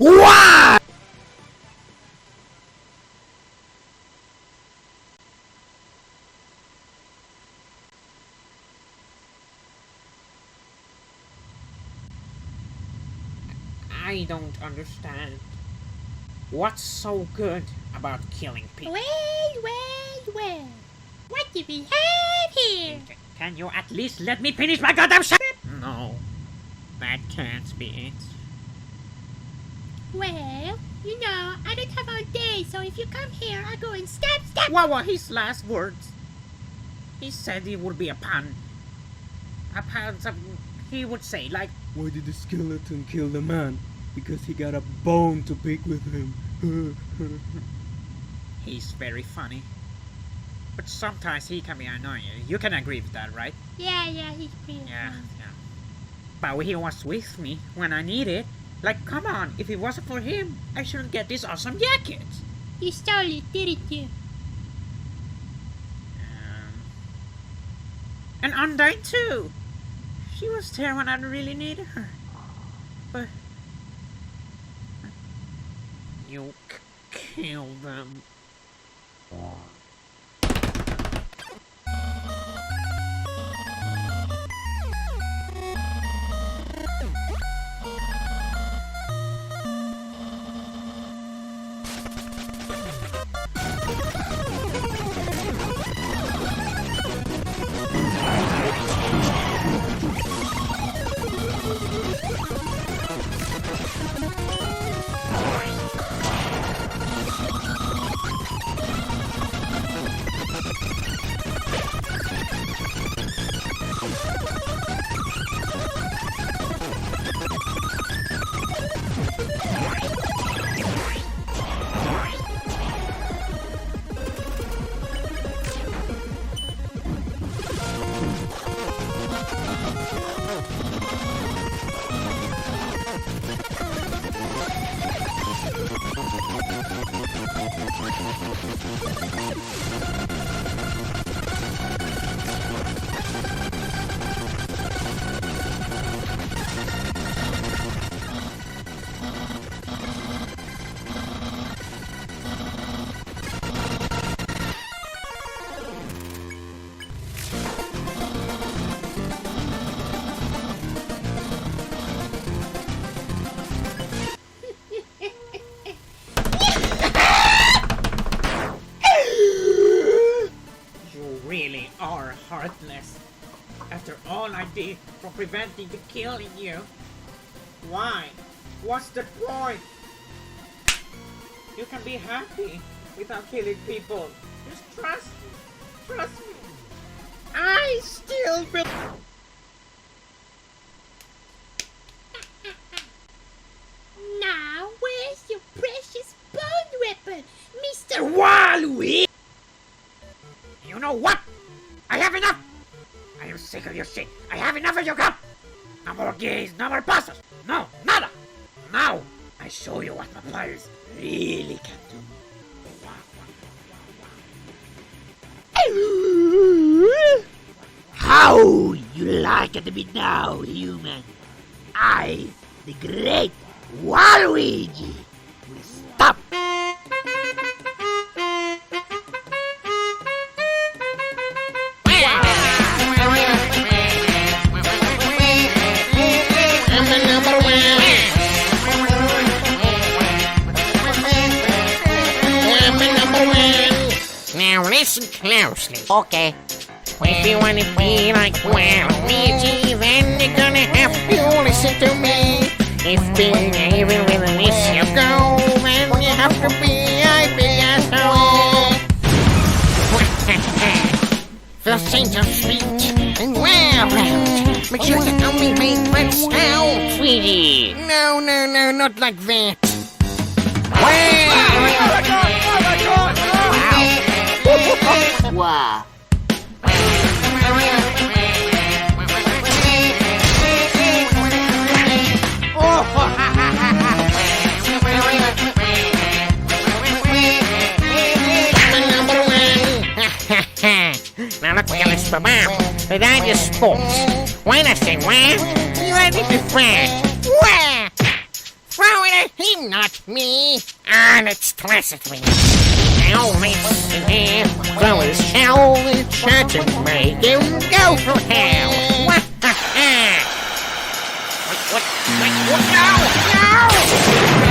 What? I don't understand. What's so good about killing people? Well. What do we have here? Can you at least let me finish my goddamn shit? No, that can't be it. Well, you know, I don't have all day, so if you come here, I'll go and stab. What were his last words? He said it would be a pun. A pun, something he would say, like, why did the skeleton kill the man? Because he got a bone to pick with him. he's very funny. But sometimes he can be annoying. You can agree with that, right? Yeah, he's pretty Yeah. funny. But he was with me when I needed. Like, come on, if it wasn't for him, I shouldn't get this awesome jacket. You stole it, didn't you? And Undyne too. She was there when I really needed her. But you killed them. Are heartless. After all I did for preventing the killing you. Why? What's the point? You can be happy without killing people. Just trust me. Trust me. I still will. Now, where's your precious bone weapon, Mr. Waluigi? You know what? I have enough! I am sick of your shit. I have enough of your gun! No more gays, no more bosses! No, nada! Now, I show you what my players really can do. How you like it me now, human? I, the great Waluigi, will stop! Now listen closely. Okay. If you wanna be like Waluigi, then you're gonna have to listen to me. If being evil with a miss you go, then you have to be a big asshole. First change of speech and wear around. Make sure you only make one sound, sweetie. No, not like that. Wow. Now look, Willis, but I just sports. When I say wah, you let me be friend. Wah! Throw it Him, not me. Ah, let's stress it me. Now listen here. Fellas, shall we try to make him go for hell? What? What? No! No!